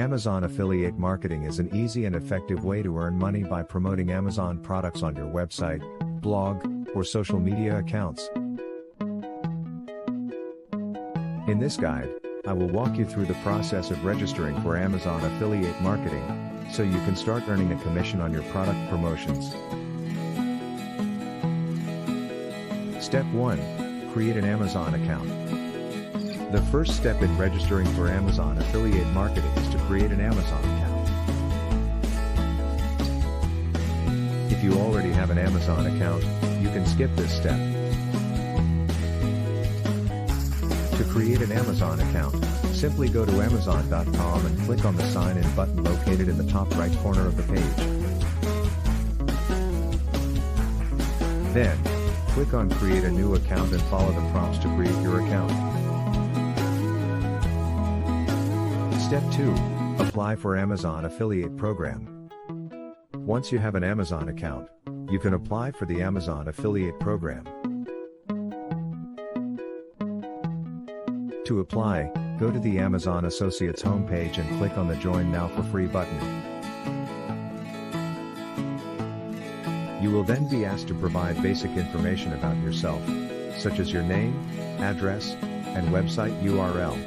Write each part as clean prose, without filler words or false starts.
Amazon affiliate marketing is an easy and effective way to earn money by promoting Amazon products on your website, blog, or social media accounts. In this guide, I will walk you through the process of registering for Amazon affiliate marketing, so you can start earning a commission on your product promotions. Step 1. Create an Amazon account. The first step in registering for Amazon affiliate marketing is to create an Amazon account. If you already have an Amazon account, you can skip this step. To create an Amazon account, simply go to Amazon.com and click on the Sign In button located in the top right corner of the page. Then, click on Create a New Account and follow the prompts to create your account. Step 2. Apply for Amazon Affiliate Program. Once you have an Amazon account, you can apply for the Amazon Affiliate Program. To apply, go to the Amazon Associates homepage and click on the Join Now for Free button. You will then be asked to provide basic information about yourself, such as your name, address, and website URL.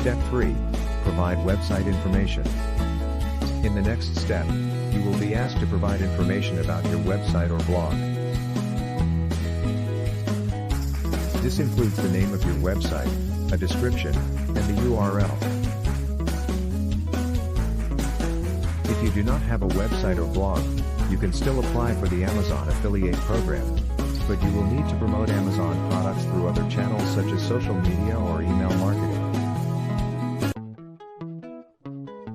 Step 3. Provide website information. In the next step, you will be asked to provide information about your website or blog. This includes the name of your website, a description, and the URL. If you do not have a website or blog, you can still apply for the Amazon Affiliate Program, but you will need to promote Amazon products through other channels such as social media or email marketing.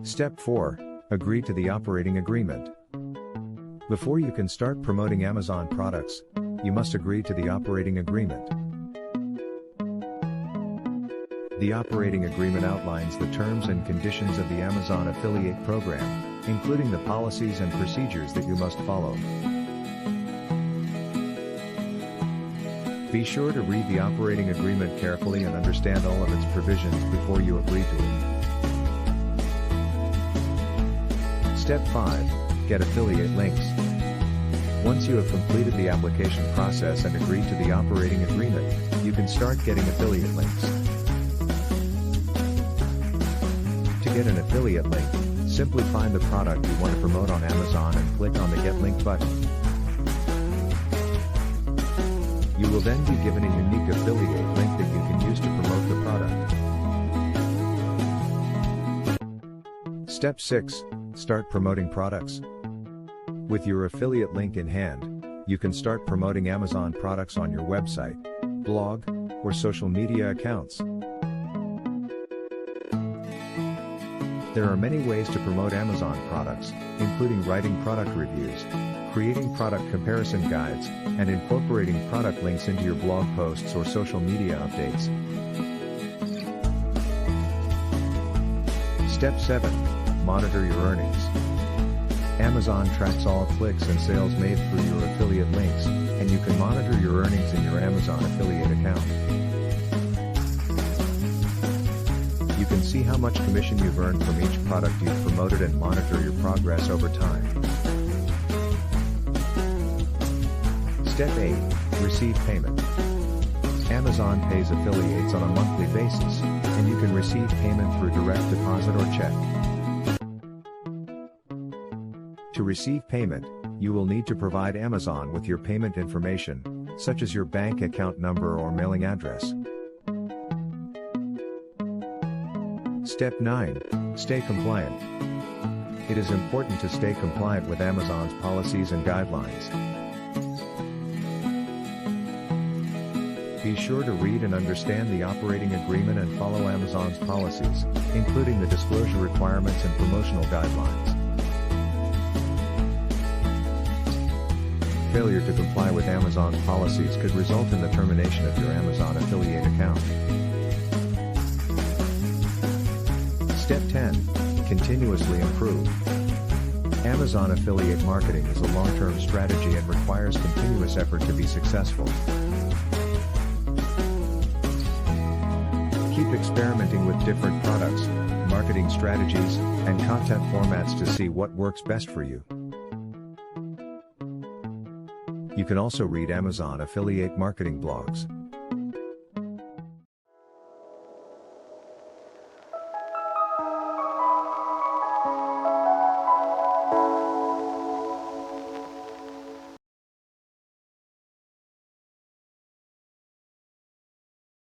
Step 4. Agree to the operating agreement. Before you can start promoting Amazon products, you must agree to the operating agreement. The operating agreement outlines the terms and conditions of the Amazon Affiliate Program, including the policies and procedures that you must follow. Be sure to read the operating agreement carefully and understand all of its provisions before you agree to it. Step 5. Get affiliate links. Once you have completed the application process and agreed to the operating agreement, you can start getting affiliate links. To get an affiliate link, simply find the product you want to promote on Amazon and click on the Get Link button. You will then be given a unique affiliate link that you can use to promote the product. Step 6. Start promoting products. With your affiliate link in hand, you can start promoting Amazon products on your website, blog, or social media accounts. There are many ways to promote Amazon products, including writing product reviews, creating product comparison guides, and incorporating product links into your blog posts or social media updates. Step 7. Monitor your earnings. Amazon tracks all clicks and sales made through your affiliate links, and you can monitor your earnings in your Amazon affiliate account. You can see how much commission you've earned from each product you've promoted and monitor your progress over time. Step 8. Receive payment. Amazon pays affiliates on a monthly basis, and you can receive payment through direct deposit or check. To receive payment, you will need to provide Amazon with your payment information, such as your bank account number or mailing address. Step 9. Stay compliant. It is important to stay compliant with Amazon's policies and guidelines. Be sure to read and understand the operating agreement and follow Amazon's policies, including the disclosure requirements and promotional guidelines. Failure to comply with Amazon's policies could result in the termination of your Amazon affiliate account. Step 10. Continuously improve. Amazon affiliate marketing is a long-term strategy and requires continuous effort to be successful. Keep experimenting with different products, marketing strategies, and content formats to see what works best for you. You can also read Amazon affiliate marketing blogs.